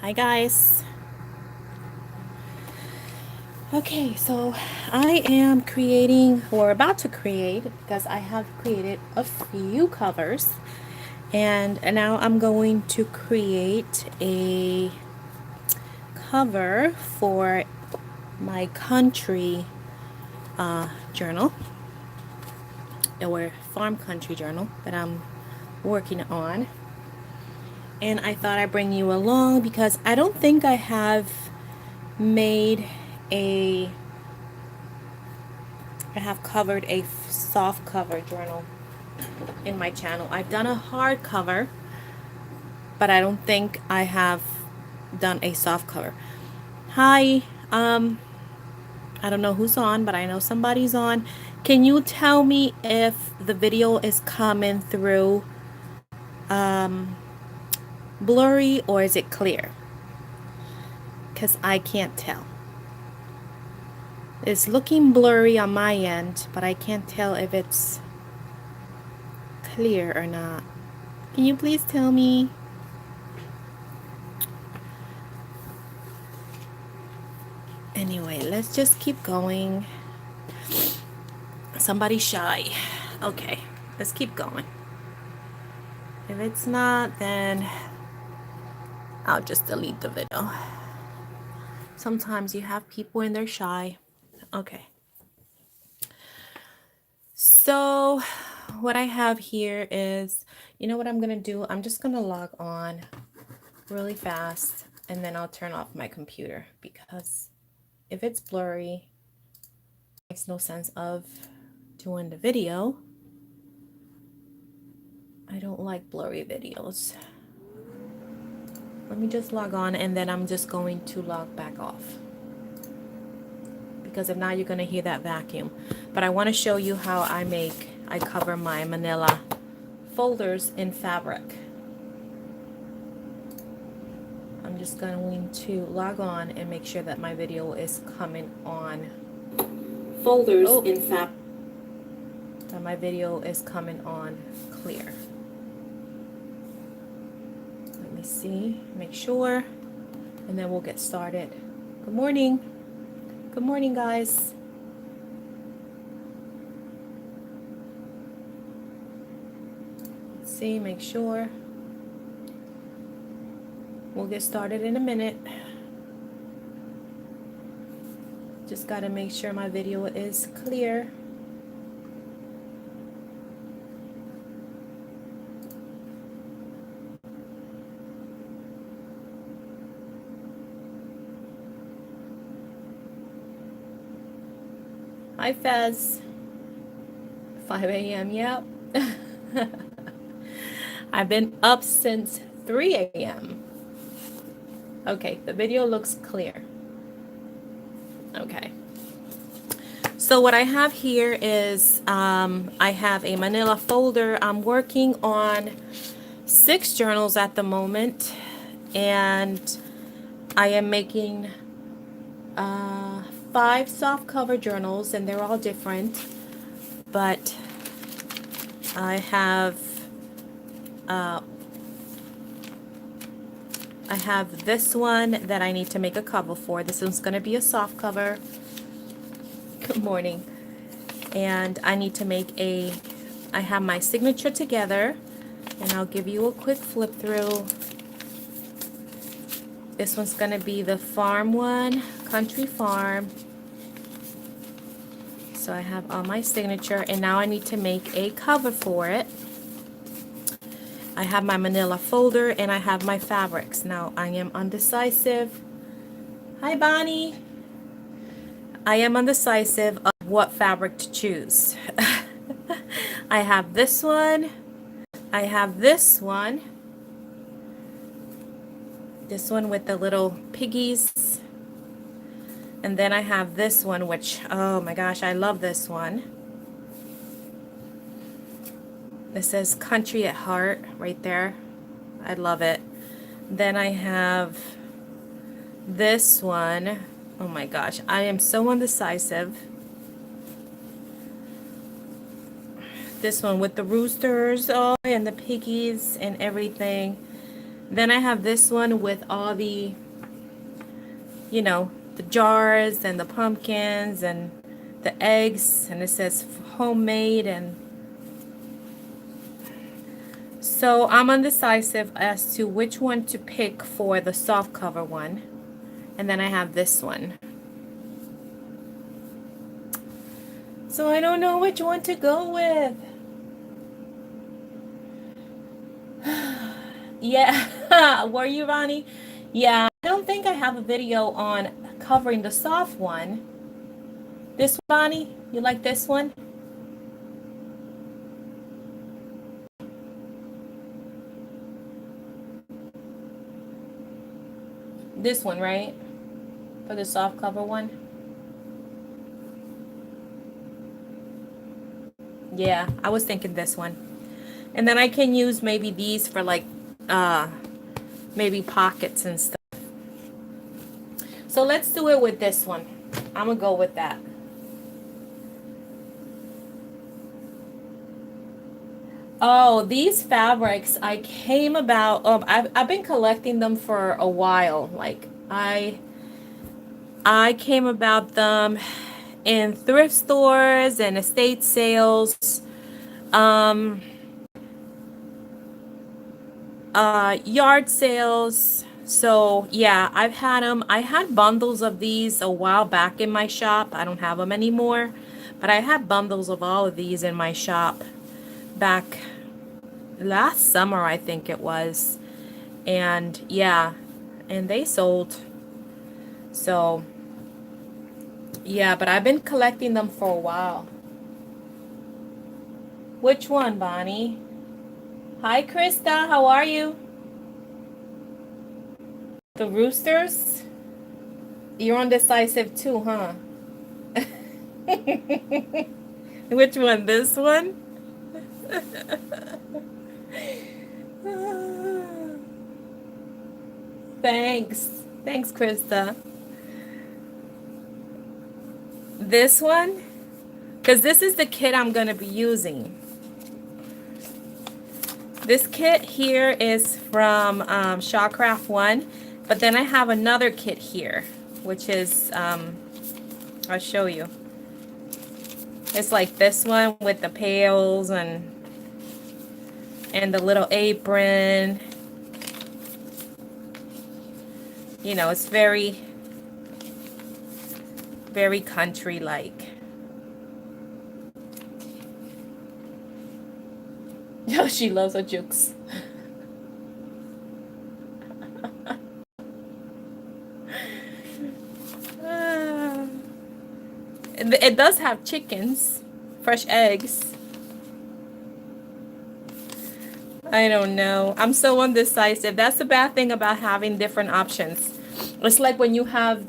Hi guys. Okay, so I am creating or about to create because I have created a few covers, and now I'm going to create a cover for my country journal or farm country journal that I'm working on. And I thought I'd bring you along because I don't think I have made a I have covered a soft cover journal in my channel. I've done a hard cover, but I don't think I have done a soft cover. Hi, I don't know who's on, but I know somebody's on. Can you tell me if the video is coming through blurry or is it clear? Because I can't tell. It's looking blurry on my end, but I can't tell if it's clear or not. Can you please tell me? Anyway, let's just keep going. Somebody's shy. Okay, let's keep going. If it's not, then I'll just delete the video. Sometimes you have people and they're shy. Okay. So what I have here is, you know what I'm going to do? I'm just going to log on really fast and then I'll turn off my computer because if it's blurry, it makes no sense of doing the video. I don't like blurry videos. Let me just log on and then I'm just going to log back off. Because if not, you're going to hear that vacuum. But I want to show you how I cover my manila folders in fabric. I'm just going to log on and make sure that my video is coming on. Folders in fabric. That my video is coming on clear. Let me see, make sure, and then we'll get started. Good morning. Good morning, guys. Let's see, make sure. We'll get started in a minute. Just got to make sure my video is clear. Hi, Fez. 5 a.m. Yep. I've been up since 3 a.m. Okay, the video looks clear. Okay. So what I have here is I have a manila folder. I'm working on 6 journals at the moment, and I am making 5 soft cover journals, and they're all different. But I have this one that I need to make a cover for. This one's going to be a soft cover. Good morning. And I need to make I have my signature together, and I'll give you a quick flip through. This one's going to be the farm one, country farm. So I have all my signature, and now I need to make a cover for it. I have my manila folder and I have my fabrics. Now I am undecisive. Hi, Bonnie. I am undecisive of what fabric to choose. I have this one. I have this one. This one with the little piggies. And then I have this one, which, oh my gosh, I love this one. This says country at heart right there. I love it. Then I have this one. Oh my gosh, I am so undecisive. This one with the roosters, oh, and the piggies and everything. Then I have this one with all the, you know, the jars and the pumpkins and the eggs, and it says homemade. And so I'm undecisive as to which one to pick for the soft cover one. And then I have this one. So I don't know which one to go with. Yeah, were you, Ronnie? Yeah, I don't think I have a video on covering the soft one. This one, Ronnie? You like this one? This one, right? For the soft cover one? Yeah, I was thinking this one. And then I can use maybe these for like, maybe pockets and stuff. So let's do it with this one. I'm gonna go with that. Oh, these fabrics I came about. I've been collecting them for a while. Like I came about them in thrift stores and estate sales, yard sales. So yeah, I've had them. I had bundles of these a while back in my shop. I don't have them anymore, but I had bundles of all of these in my shop back last summer, I think it was. And yeah, and they sold. So yeah, but I've been collecting them for a while. Which one, Bonnie? Hi, Krista. How are you? The roosters? You're undecisive too, huh? Which one? This one? Thanks. Thanks, Krista. This one? Because this is the kit I'm going to be using. This kit here is from Craft 1, but then I have another kit here, which is, I'll show you. It's like this one with the pails and the little apron. You know, it's very, very country-like. Oh, she loves her jukes. It does have chickens, fresh eggs. I don't know. I'm so undecisive. That's the bad thing about having different options. It's like when you have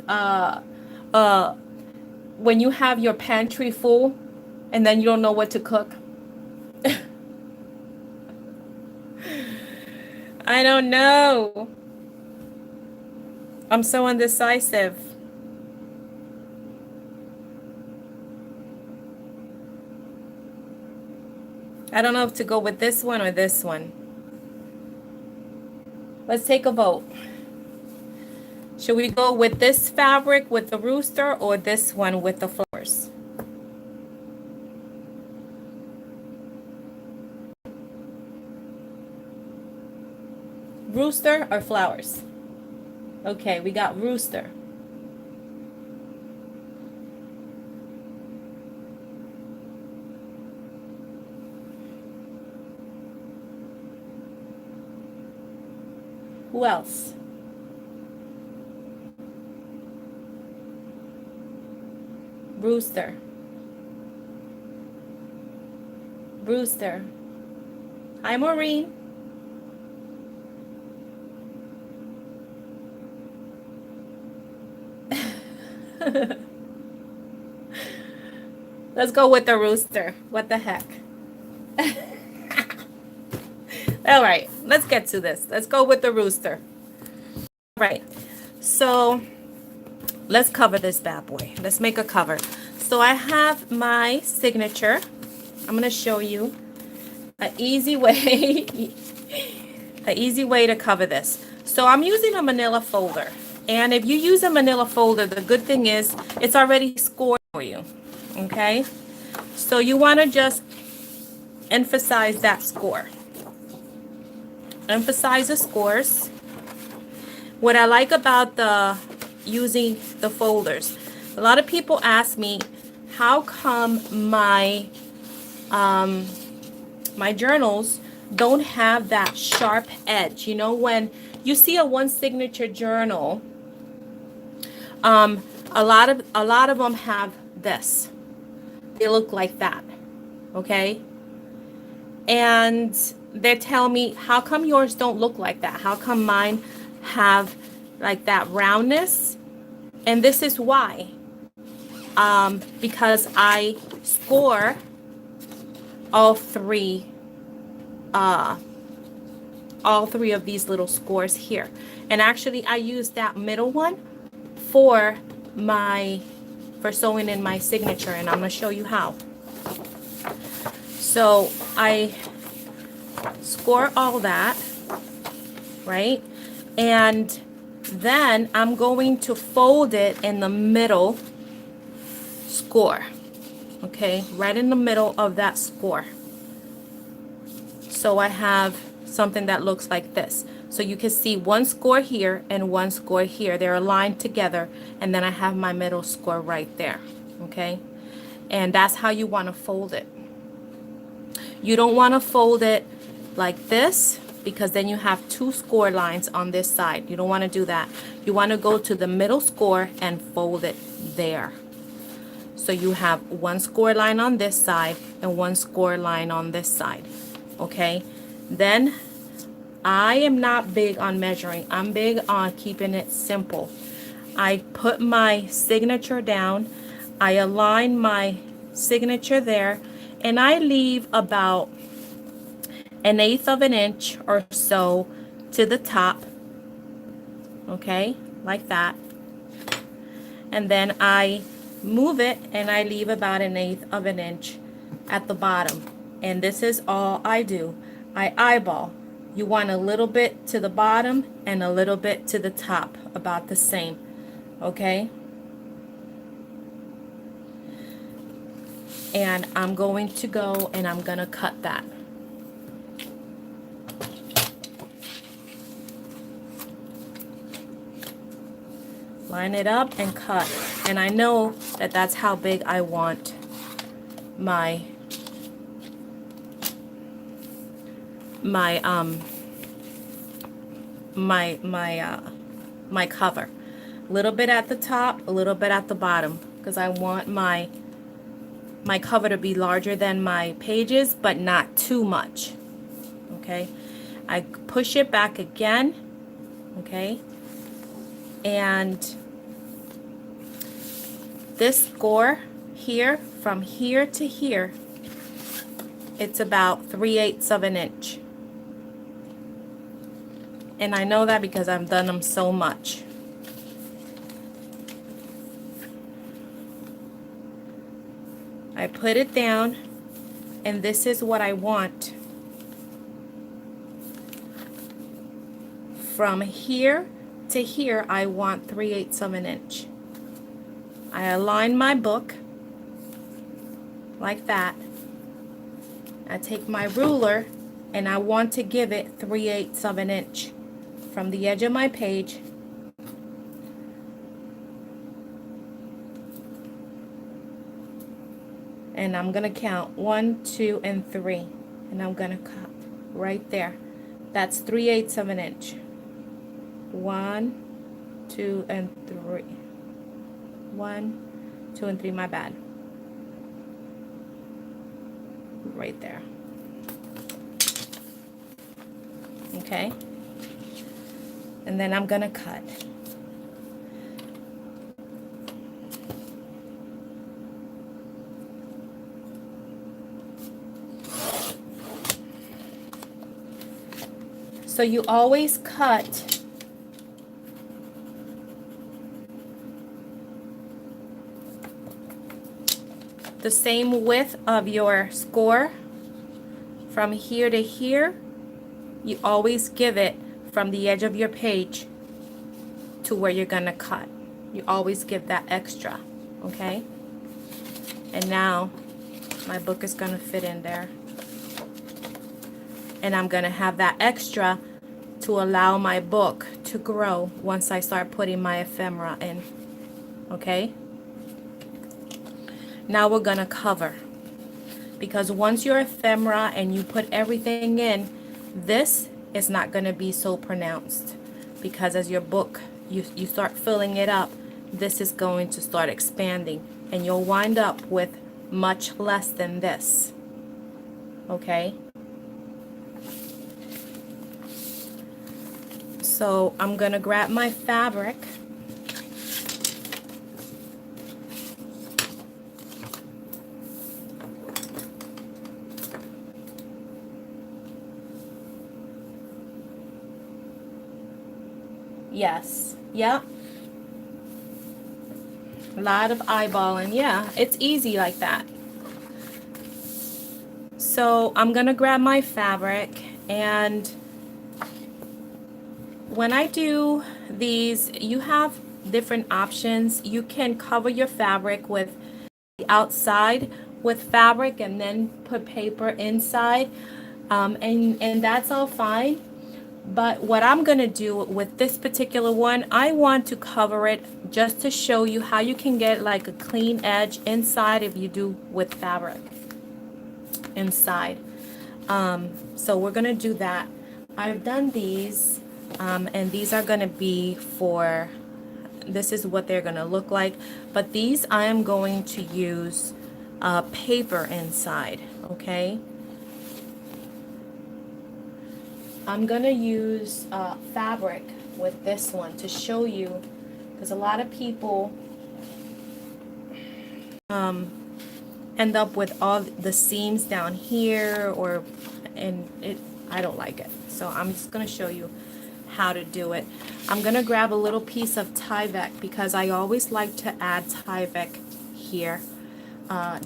your pantry full and then you don't know what to cook. I don't know. I'm so undecisive. I don't know if to go with this one or this one. Let's take a vote. Should we go with this fabric with the rooster or this one with the flowers? Rooster or flowers? Okay, we got rooster. Who else? Rooster. Rooster. Hi, Maureen. Let's go with the rooster. What the heck? All right, let's get to this. Let's go with the rooster. All right, so let's cover this bad boy. Let's make a cover. So I have my signature. I'm going to show you an easy way An easy way to cover this. So I'm using a manila folder. And if you use a manila folder, the good thing is it's already scored for you. Okay? So you want to just emphasize that score. Emphasize the scores. What I like about the using the folders, a lot of people ask me, how come my my journals don't have that sharp edge? You know, when you see a one signature journal, a lot of them have this. They look like that, okay? And they tell me, how come yours don't look like that? How come mine have like that roundness? And this is why. Because I score all three of these little scores here. And actually I use that middle one for sewing in my signature, and I'm going to show you how. So I score all that, right? And then I'm going to fold it in the middle score, okay? Right in the middle of that score. So I have something that looks like this. So you can see one score here and one score here. They're aligned together, and then I have my middle score right there, okay? And that's how you want to fold it. You don't want to fold it like this, because then you have two score lines on this side. You don't want to do that. You want to go to the middle score and fold it there. So you have one score line on this side and one score line on this side, okay? Then I am not big on measuring. I'm big on keeping it simple. I put my signature down, I align my signature there, and I leave about 1/8 of an inch or so to the top, okay, like that. And then I move it and I leave about 1/8 of an inch at the bottom. And this is all I do. I eyeball. You want a little bit to the bottom and a little bit to the top, about the same, okay? And I'm going to go and I'm gonna cut that. Line it up and cut. And I know that that's how big I want my my cover. A little bit at the top, a little bit at the bottom, because I want my cover to be larger than my pages, but not too much. Okay, I push it back again, okay, and this score here, from here to here, it's about 3/8 of an inch. And I know that because I've done them so much. I put it down, and this is what I want. From here to here, I want 3/8 of an inch. I align my book like that. I take my ruler and I want to give it 3/8 of an inch from the edge of my page and I'm gonna count 1, 2, and 3, and I'm gonna cut right there. That's 3/8 of an inch. 1, 2, and 3. 1, 2, and 3, my bad. Right there. Okay, and then I'm gonna cut. So you always cut the same width of your score from here to here, you always give it from the edge of your page to where you're gonna cut. You always give that extra, okay? And now my book is gonna fit in there. And I'm gonna have that extra to allow my book to grow once I start putting my ephemera in, okay? Now we're gonna cover, because once your ephemera and you put everything in, this is not gonna be so pronounced, because as your book, you start filling it up, this is going to start expanding, and you'll wind up with much less than this, okay? So I'm gonna grab my fabric. Yes, yep. A lot of eyeballing, yeah, it's easy like that. So I'm gonna grab my fabric, and when I do these, you have different options. You can cover your fabric with the outside with fabric and then put paper inside, and that's all fine. But what I'm gonna do with this particular one, I want to cover it just to show you how you can get like a clean edge inside if you do with fabric inside. So we're gonna do that. I've done these, and these are gonna be for, this is what they're gonna look like, but these I am going to use paper inside, okay? I'm gonna use fabric with this one to show you, because a lot of people end up with all the seams down here, and I don't like it. So I'm just gonna show you how to do it. I'm gonna grab a little piece of Tyvek, because I always like to add Tyvek here,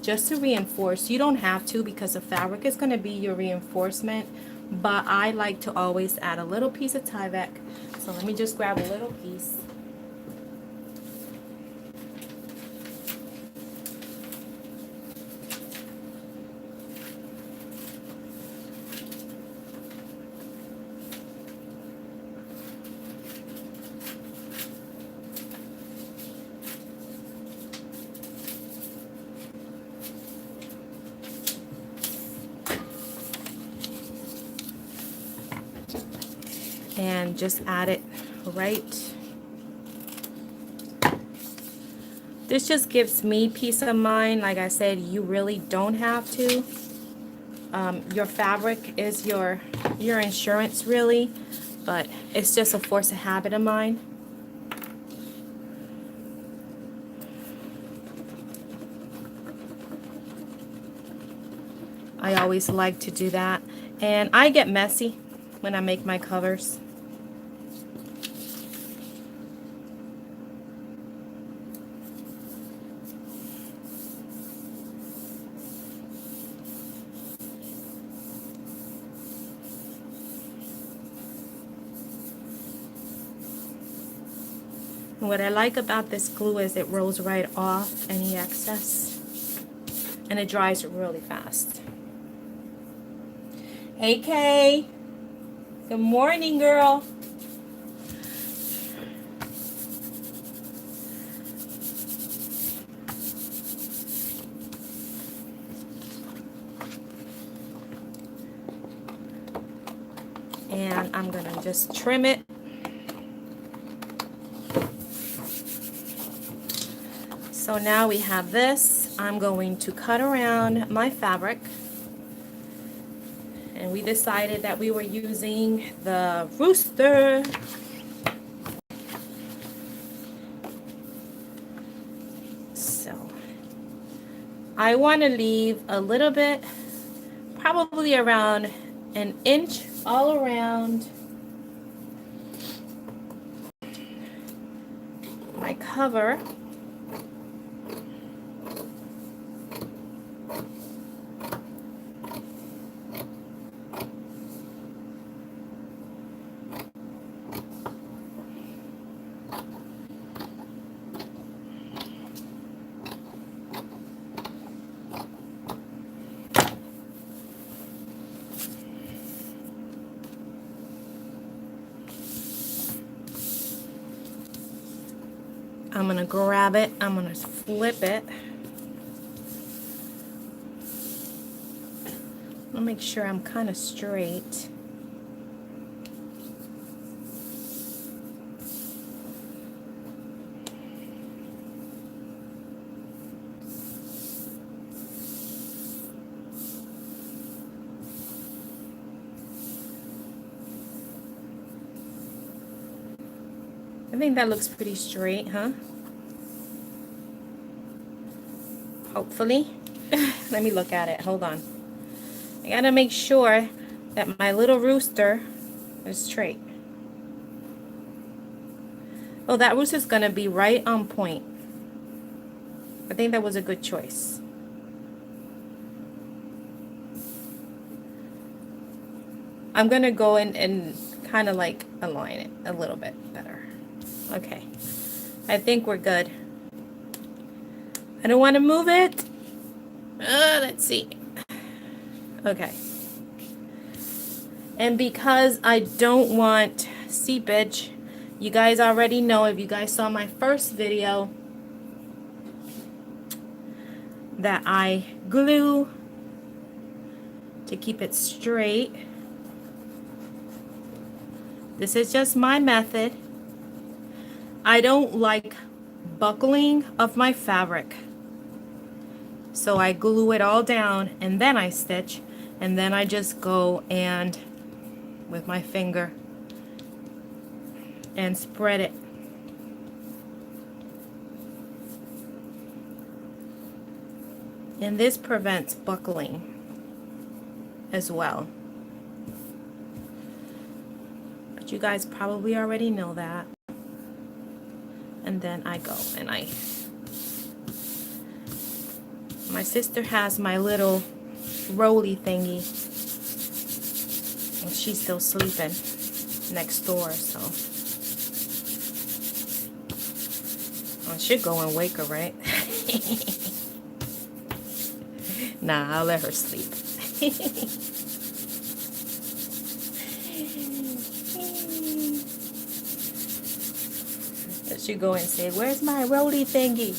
just to reinforce. You don't have to, because the fabric is gonna be your reinforcement, but I like to always add a little piece of Tyvek. So let me just grab a little piece. And just add it right. This just gives me peace of mind. Like I said, you really don't have to. Your fabric is your insurance, really, but it's just a force of habit of mine. I always like to do that, and I get messy when I make my covers. What I like about this glue is it rolls right off any excess, and it dries really fast. Hey Kay, good morning, girl. And I'm gonna just trim it. So now we have this. I'm going to cut around my fabric. And we decided that we were using the rooster. So I want to leave a little bit, probably around an inch all around my cover. I'm going to grab it. I'm going to flip it. I'll make sure I'm kind of straight. I think that looks pretty straight, huh? Hopefully. Let me look at it. Hold on. I gotta make sure that my little rooster is straight. Oh, that rooster's gonna be right on point. I think that was a good choice. I'm gonna go in and kind of like align it a little bit better. Okay, I think we're good. I don't want to move it. Let's see. Okay. And because I don't want seepage, you guys already know, if you guys saw my first video, that I glue to keep it straight. This is just my method. I don't like buckling of my fabric. So I glue it all down and then I stitch, and then I just go and with my finger and spread it. And this prevents buckling as well. But you guys probably already know that. And then I go and my sister has my little rolly thingy, and she's still sleeping next door, so I should go and wake her, right? Nah, I'll let her sleep. I should go and say, where's my rolly thingy?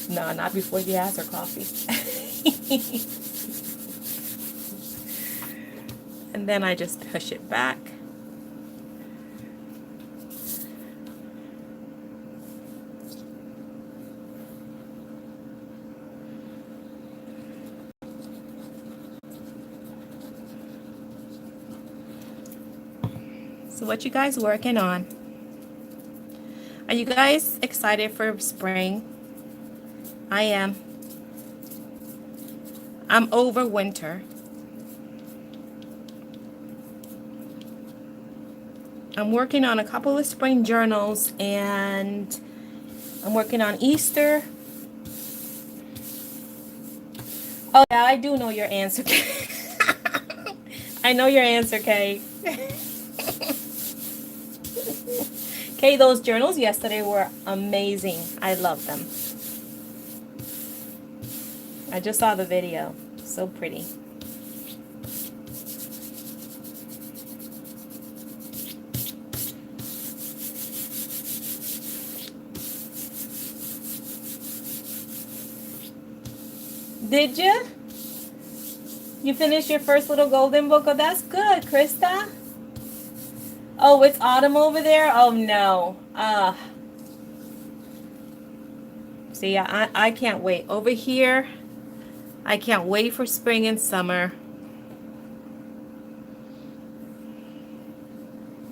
No, not before she has her coffee. And then I just push it back. So what you guys working on? Are you guys excited for spring? I am. I'm over winter. I'm working on a couple of spring journals, and I'm working on Easter. Oh yeah, I do know your answer. I know your answer, Kay. Kay, those journals yesterday were amazing. I love them. I just saw the video. So pretty. Did you? You finished your first little golden book? Oh, that's good, Krista. Oh, it's autumn over there? Oh, no. See, I can't wait. Over here, I can't wait for spring and summer.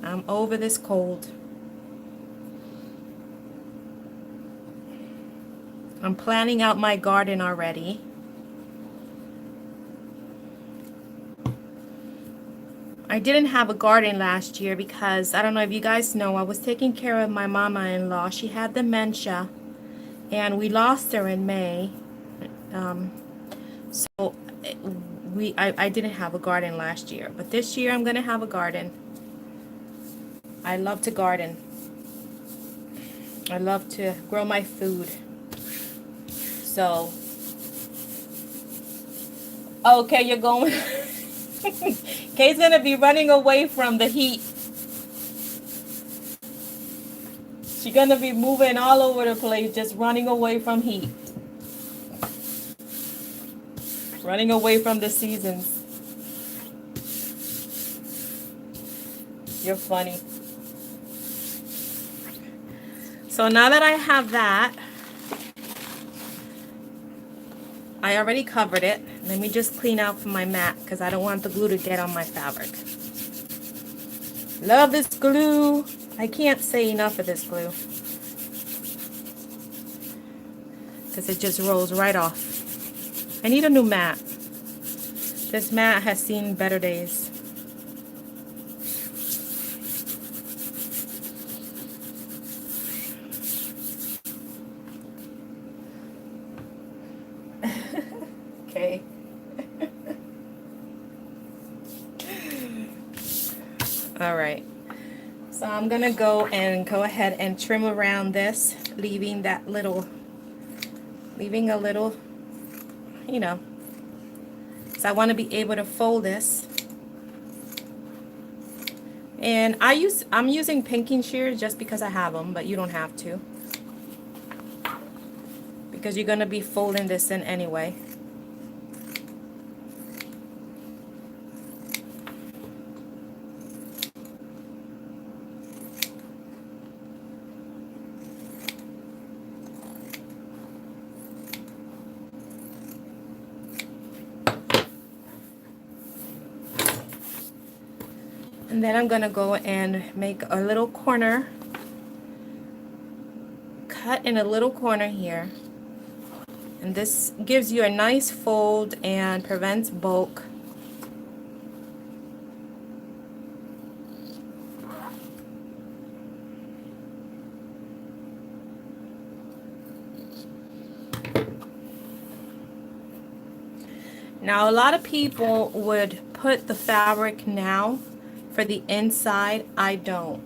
I'm over this cold. I'm planning out my garden already. I didn't have a garden last year because, I don't know if you guys know, I was taking care of my mama-in-law. She had dementia, and we lost her in May. So I didn't have a garden last year, but this year I'm gonna have a garden. I love to garden. I love to grow my food. So, okay, you're going. Kay's gonna be running away from the heat. She's gonna be moving all over the place, just running away from heat. Running away from the seasons. You're funny. So now that I have that, I already covered it. Let me just clean out from my mat because I don't want the glue to get on my fabric. Love this glue. I can't say enough of this glue because it just rolls right off. I need a new mat. This mat has seen better days. Okay. All right. So I'm gonna go ahead and trim around this, leaving a little, you know. So I want to be able to fold this. And I'm using pinking shears just because I have them, but you don't have to. Because you're gonna be folding this in anyway. And then I'm gonna go and make a little corner, cut in a little corner here. And this gives you a nice fold and prevents bulk. Now a lot of people would put the fabric now for the inside. I don't.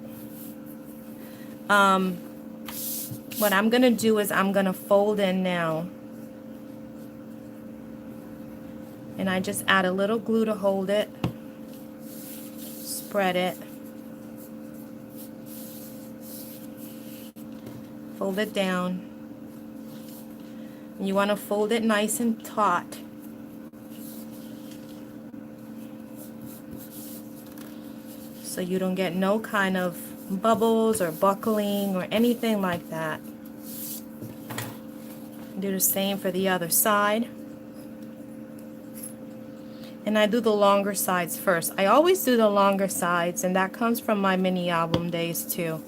What I'm gonna do is I'm gonna fold in now, and I just add a little glue to hold it, spread it, fold it down, and you want to fold it nice and taut. So you don't get no kind of bubbles or buckling or anything like that. Do the same for the other side. And I do the longer sides first. I always do the longer sides, and that comes from my mini album days too.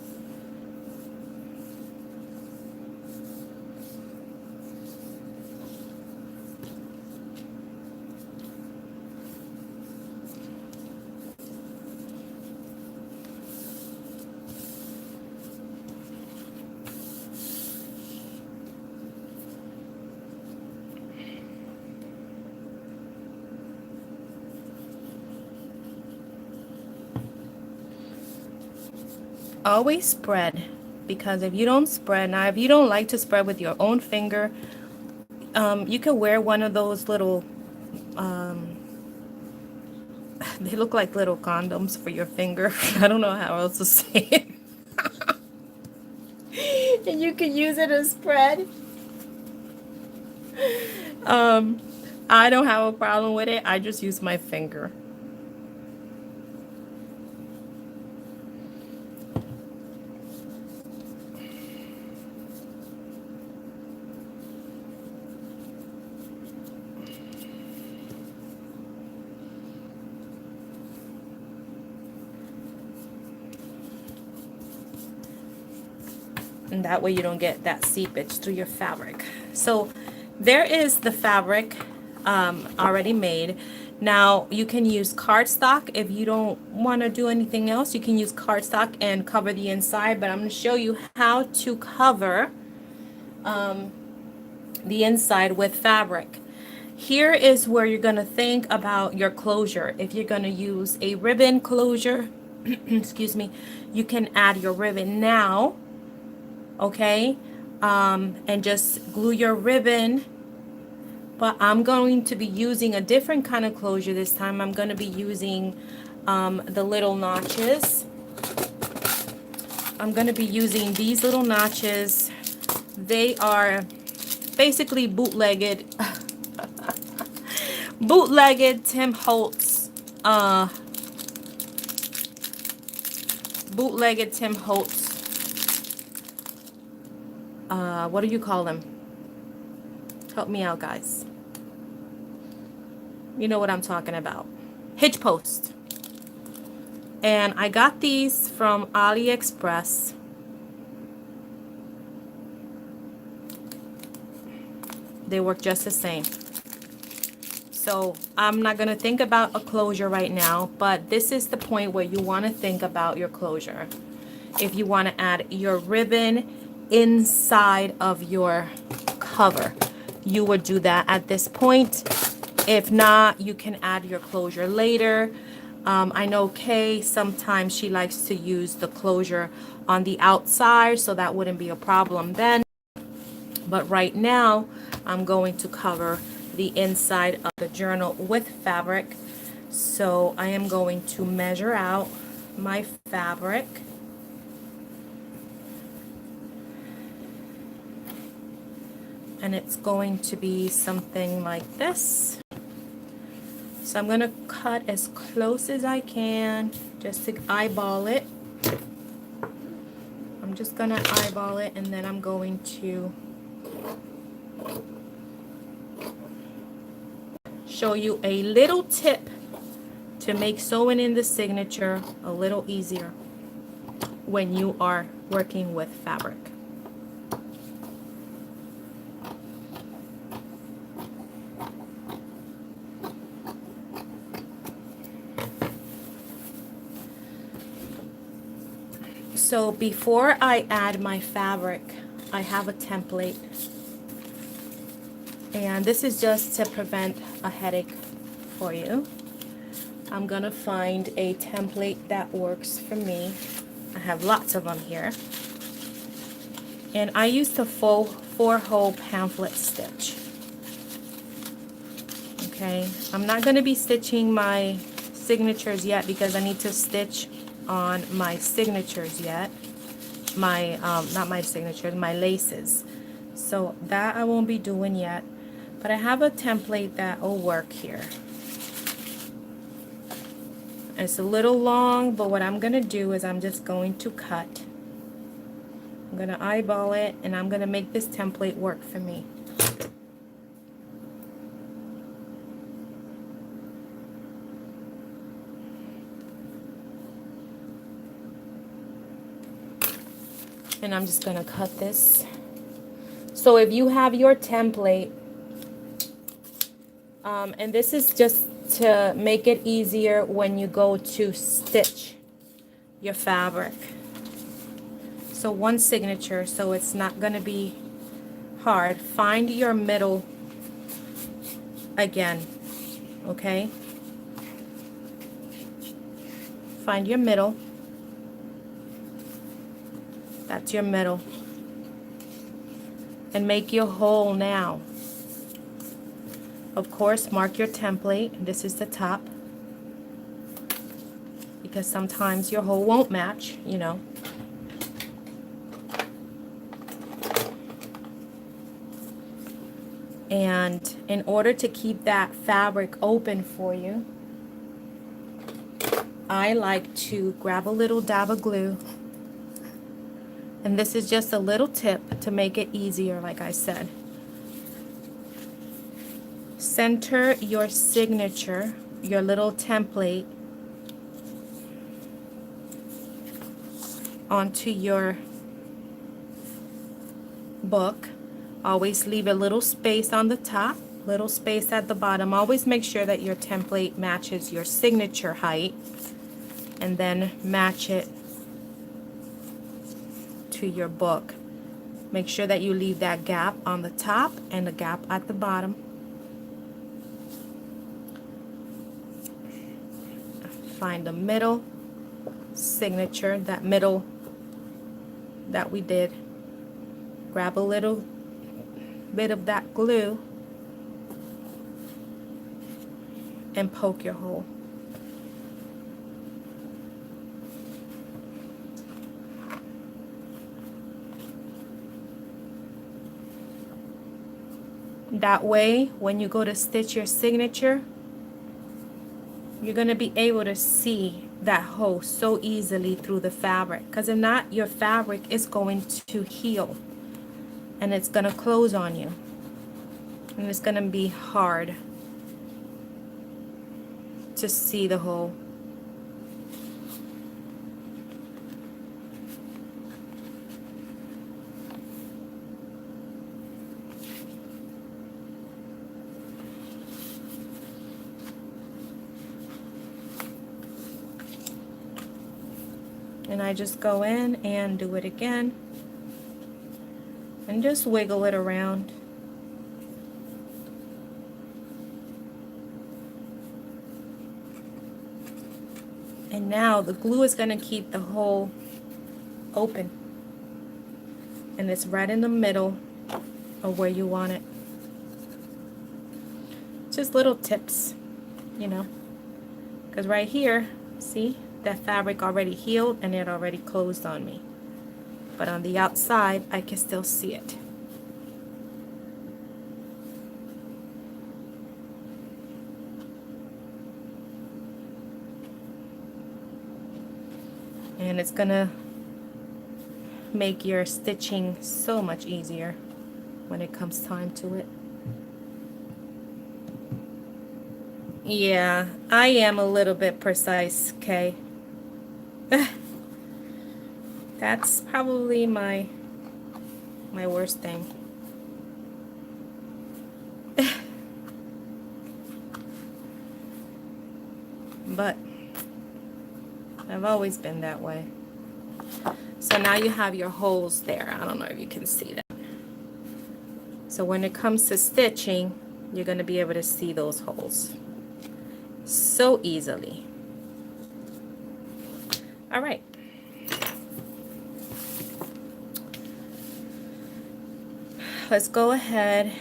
Always spread, because if you don't spread, now if you don't like to spread with your own finger, you can wear one of those little, they look like little condoms for your finger. I don't know how else to say it. And you can use it as spread. I don't have a problem with it. I just use my finger. And that way you don't get that seepage through your fabric. So there is the fabric already made. Now you can use cardstock if you don't want to do anything else. You can use cardstock and cover the inside, but I'm going to show you how to cover the inside with fabric. Here is where you're going to think about your closure. If you're going to use a ribbon closure, excuse me, you can add your ribbon now. Okay, and just glue your ribbon, but I'm going to be using a different kind of closure this time. I'm going to be using the little notches I'm going to be using these little notches. They are basically bootlegged Tim Holtz what do you call them? Help me out, guys. You know what I'm talking about. Hitch post. And I got these from AliExpress. They work just the same. So I'm not going to think about a closure right now, but this is the point where you want to think about your closure. If you want to add your ribbon inside of your cover, you would do that at this point. If not, you can add your closure later. I know Kay, sometimes she likes to use the closure on the outside, so that wouldn't be a problem then. But right now, I'm going to cover the inside of the journal with fabric. So I am going to measure out my fabric. And it's going to be something like this. So I'm going to cut as close as I can just to eyeball it. I'm just going to eyeball it, and then I'm going to show you a little tip to make sewing in the signature a little easier when you are working with fabric. So before I add my fabric, I have a template. And this is just to prevent a headache for you. I'm gonna find a template that works for me. I have lots of them here. And I used a 4-hole pamphlet stitch. Okay, I'm not gonna be stitching my signatures yet because I need to stitch on my signatures yet. Not my signatures, my laces. So that I won't be doing yet. But I have a template that will work here. It's a little long, but what I'm going to do is I'm just going to cut. I'm going to eyeball it, and I'm going to make this template work for me. And I'm just going to cut this. So if you have your template, and this is just to make it easier when you go to stitch your fabric. So one signature, so it's not going to be hard. Find your middle again, okay? Find your middle. That's your middle. And make your hole now. Of course, mark your template. This is the top. Because sometimes your hole won't match, you know. And in order to keep that fabric open for you, I like to grab a little dab of glue. And this is just a little tip to make it easier, like I said. Center your signature, your little template, onto your book. Always leave a little space on the top, little space at the bottom. Always make sure that your template matches your signature height, and then match it to your book. Make sure that you leave that gap on the top and the gap at the bottom. Find the middle signature, that middle that we did. Grab a little bit of that glue and poke your hole. That way, when you go to stitch your signature, you're going to be able to see that hole so easily through the fabric. Because if not, your fabric is going to heal and it's going to close on you. And it's going to be hard to see the hole. And I just go in and do it again and just wiggle it around. And now the glue is going to keep the hole open, and it's right in the middle of where you want it. Just little tips, you know, because right here, see, that fabric already healed and it already closed on me, but on the outside I can still see it. And it's gonna make your stitching so much easier when it comes time to it. Yeah, I am a little bit precise, Kay. That's probably my worst thing. But I've always been that way. So now you have your holes there. I don't know if you can see that. So when it comes to stitching, you're going to be able to see those holes so easily. All right. Let's go ahead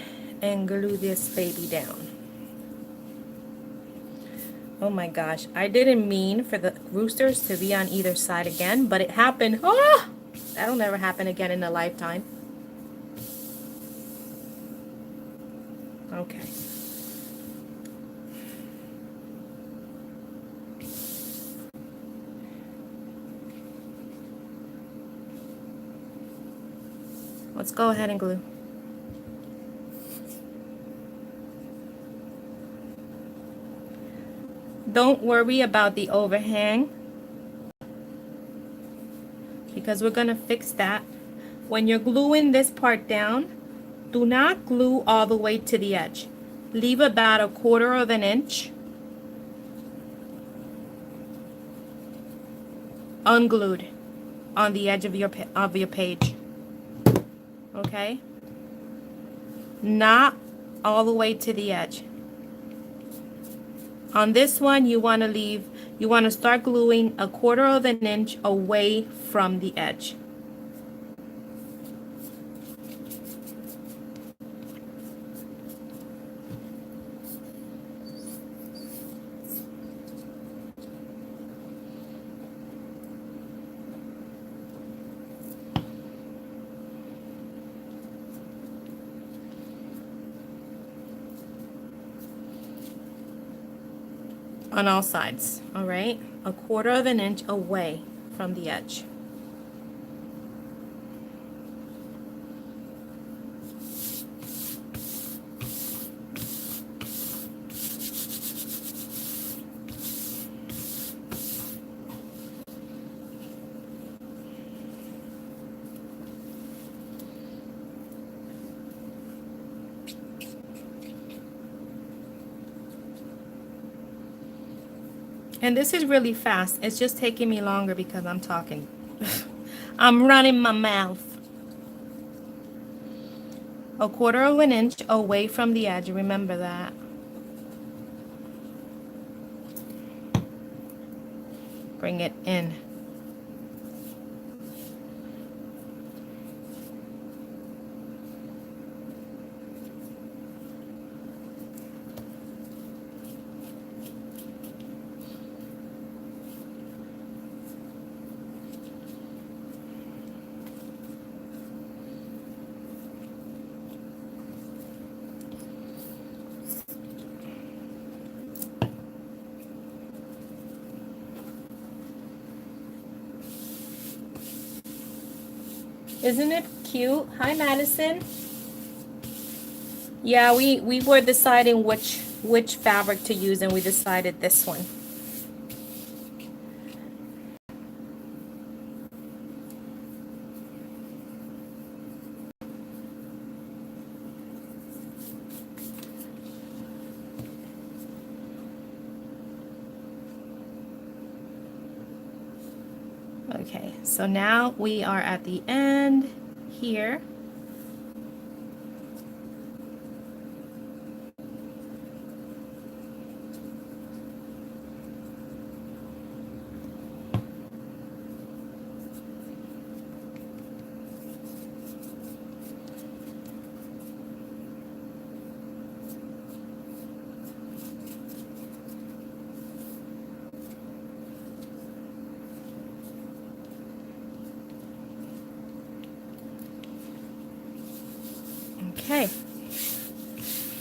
and glue this baby down. Oh my gosh, I didn't mean for the roosters to be on either side again, but it happened. Oh, that'll never happen again in a lifetime. Okay. Let's go ahead and glue. Don't worry about the overhang, because we're going to fix that. When you're gluing this part down, do not glue all the way to the edge. Leave about 1/4 of an inch unglued on the edge of your page. Okay? Not all the way to the edge. On this one, you want to start gluing 1/4 of an inch away from the edge. On all sides, all right? 1/4 of an inch away from the edge. And this is really fast. It's just taking me longer because I'm talking. I'm running my mouth. 1/4 of an inch away from the edge. Remember that. Bring it in. Isn't it cute? Hi, Madison. Yeah, we were deciding which fabric to use, and we decided this one. Okay, so now we are at the end here. Okay,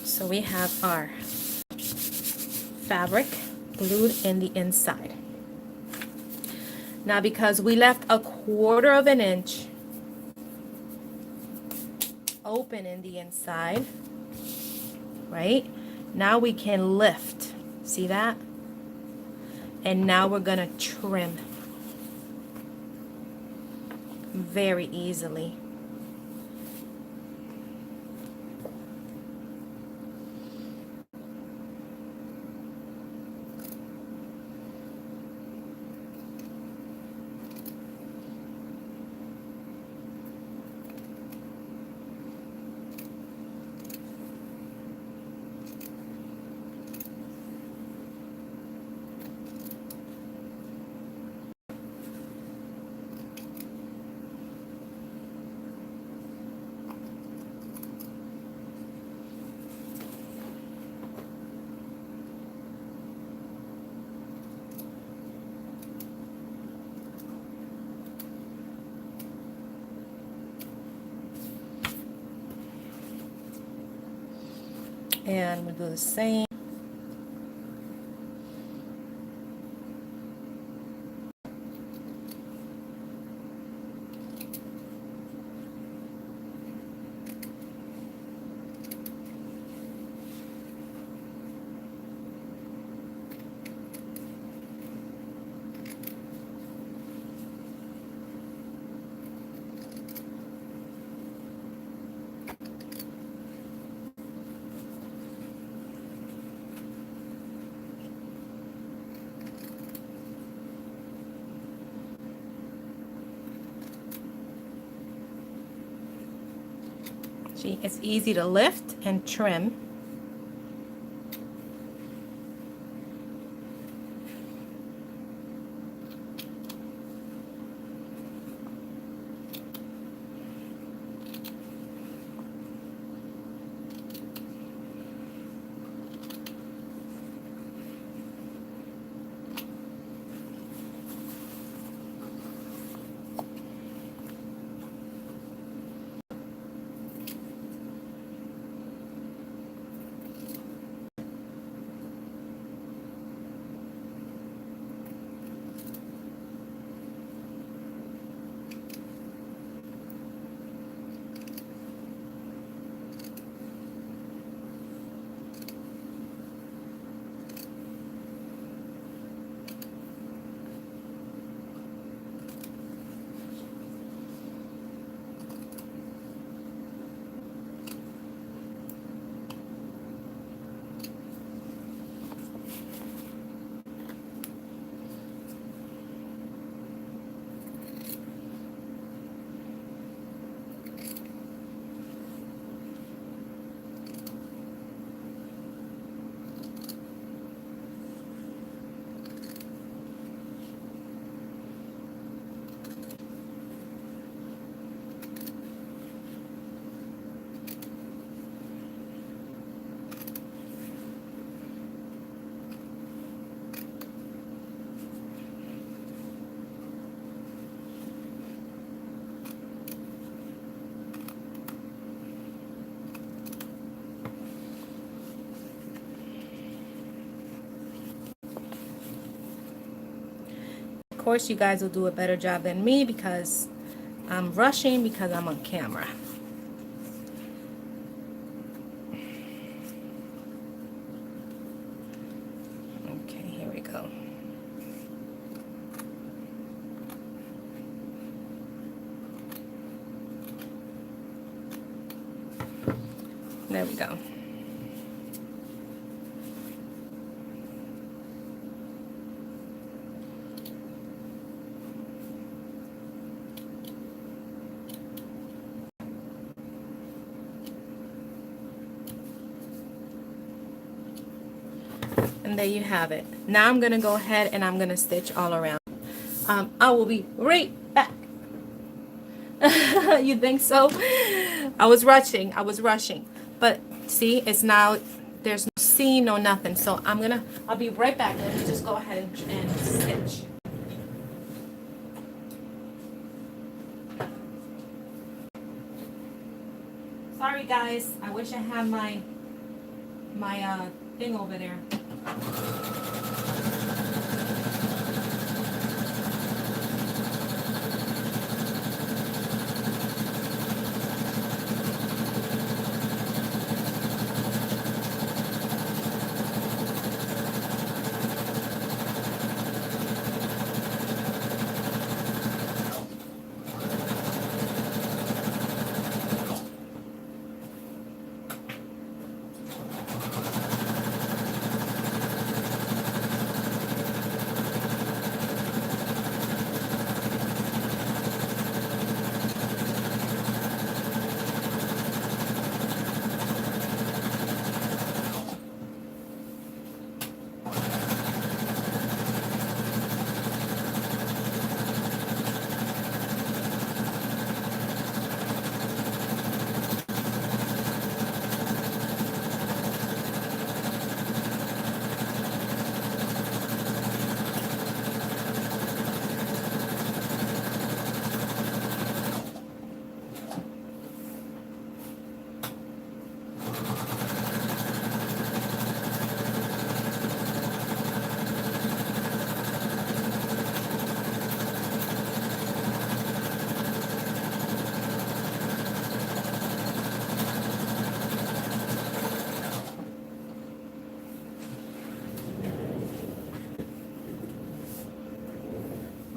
so we have our fabric glued in the inside. Now, because we left a 1/4 of an inch open in the inside, right? Now we can lift. See that? And now we're gonna trim very easily. And we'll do the same. See, it's easy to lift and trim. Of course, you guys will do a better job than me because I'm rushing because I'm on camera. Okay, here we go. There we go. And there you have it. Now I'm gonna go ahead and I'm gonna stitch all around. I will be right back. You think so? I was rushing. But see, it's now, there's no seam, no nothing. So I'll be right back. Let me just go ahead and stitch. Sorry guys, I wish I had my thing over there.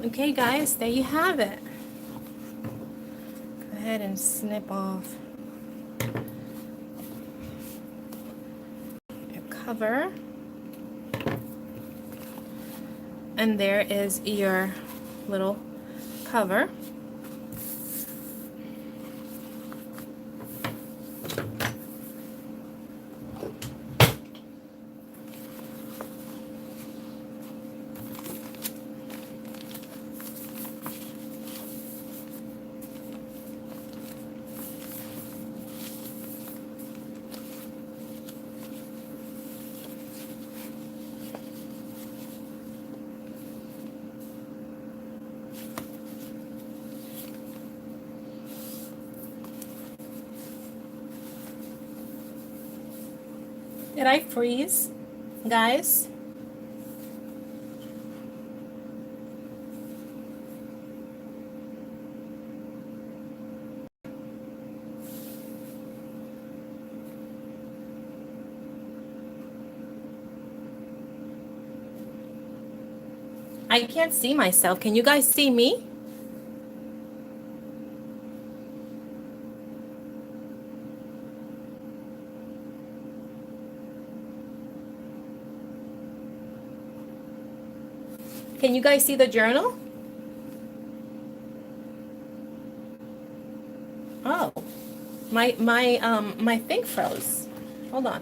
Okay guys, there you have it. Go ahead and snip off your cover. And there is your little cover. Did I freeze, guys? I can't see myself. Can you guys see me? Can you guys see the journal? Oh, my thing froze. Hold on.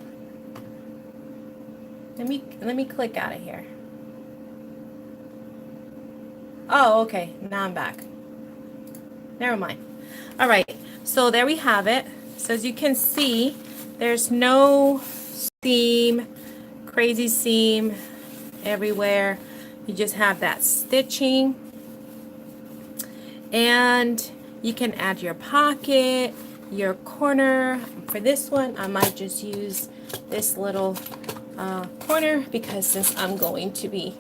Let me click out of here. Oh, okay. Now I'm back. Never mind. All right. So there we have it. So as you can see, there's no seam, crazy seam everywhere. You just have that stitching. And you can add your pocket, your corner. For this one, I might just use this little corner because since I'm going to be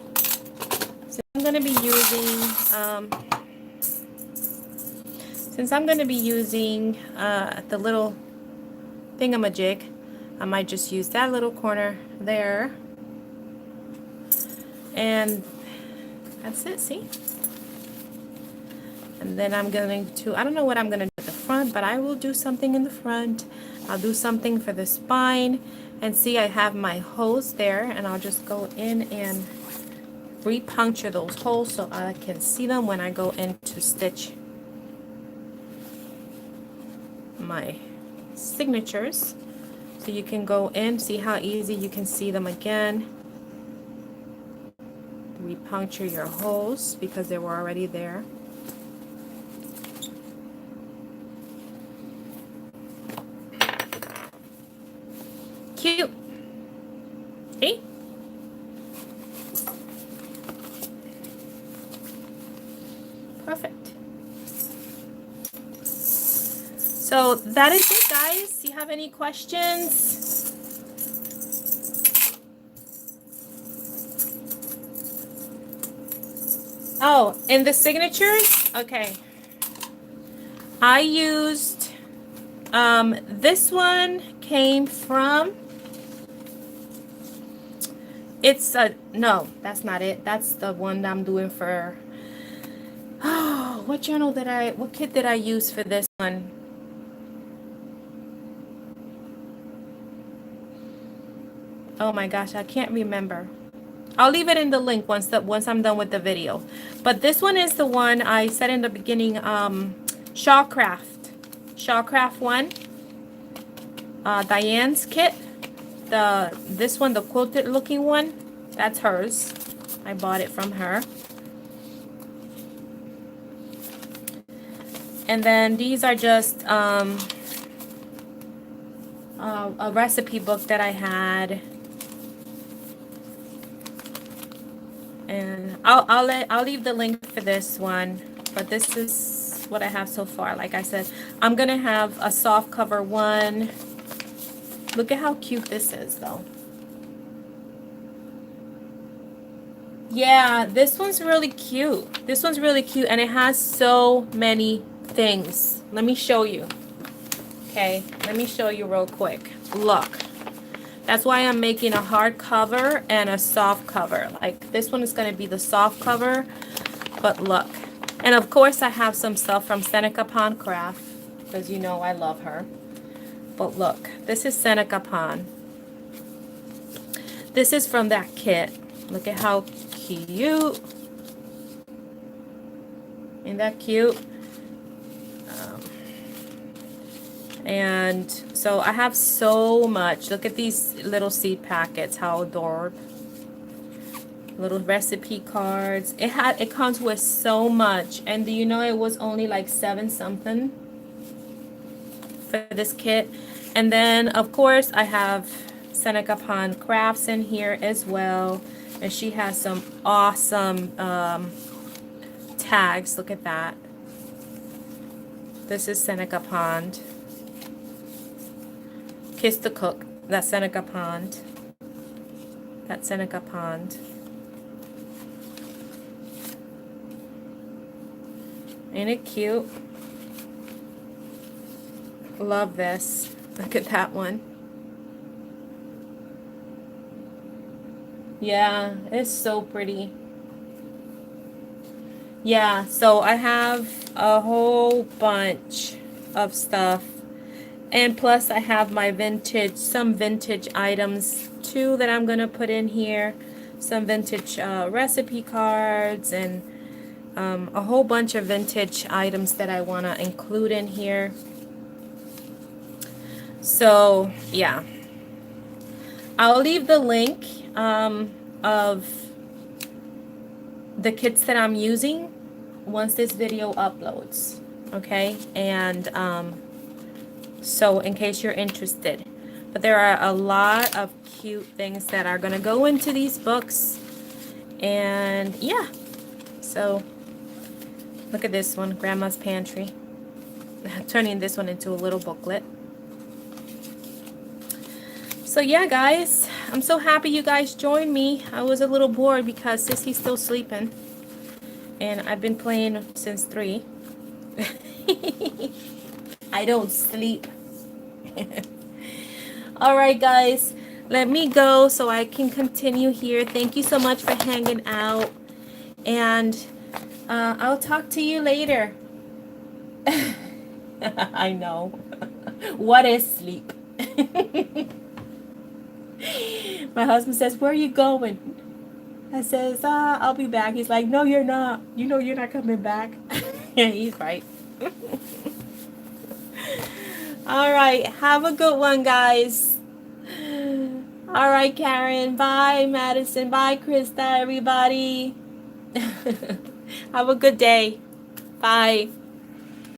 using Since I'm going to be using the little thingamajig, I might just use that little corner there. And that's it, see? And then I'm going to, I don't know what I'm going to do at the front, but I will do something in the front. I'll do something for the spine. And see, I have my holes there, and I'll just go in and re-puncture those holes so I can see them when I go in to stitch my signatures. So you can go in, see how easy you can see them again. Re-puncture your holes because they were already there. Cute. See? Perfect. So that is it, guys. Do you have any questions? Oh, and the signatures? Okay. I used, this one came from, no, that's not it. That's the one that I'm doing for, oh, what kit did I use for this one? Oh my gosh, I can't remember. I'll leave it in the link once I'm done with the video. But this one is the one I said in the beginning, Shawcraft one. Diane's kit. This one, the quilted looking one, that's hers. I bought it from her. And then these are just a recipe book that I had. And I'll leave the link for this one, but this is what I have so far. Like I said, I'm gonna have a soft cover one. Look at how cute this is, though. Yeah, this one's really cute. This one's really cute, and it has so many things. Let me show you. Okay, let me show you real quick. Look. That's why I'm making a hard cover and a soft cover. Like, this one is going to be the soft cover, but look. And of course, I have some stuff from Seneca Pond Craft, because you know I love her. But look, this is Seneca Pond. This is from that kit. Look at how cute. Isn't that cute? And so I have so much. Look at these little seed packets, how adorable. Little recipe cards. It comes with so much. And do you know it was only like 7 something for this kit? And then of course I have Seneca Pond Crafts in here as well. And she has some awesome tags. Look at that. This is Seneca Pond. Kiss the Cook, that's Seneca Pond. That's Seneca Pond. Ain't it cute? Love this. Look at that one. Yeah, it's so pretty. Yeah, so I have a whole bunch of stuff. And plus I have my some vintage items too that I'm going to put in here. Some vintage recipe cards and a whole bunch of vintage items that I want to include in here. So yeah, I'll leave the link of the kits that I'm using once this video uploads. Okay, and so in case you're interested. But there are a lot of cute things that are going to go into these books. And yeah, so look at this one, Grandma's Pantry. Turning this one into a little booklet. So yeah, guys, I'm so happy you guys joined me. I was a little bored because Sissy's still sleeping. And I've been playing since 3. I don't sleep. All right, guys, let me go so I can continue here. Thank you so much for hanging out, and I'll talk to you later. I know. What is sleep? My husband says, "Where are you going?" I says, "I'll be back." He's like, "No, you're not. You know you're not coming back." Yeah, he's right. All right. Have a good one, guys. All right, Karen. Bye, Madison. Bye, Krista, everybody. Have a good day. Bye.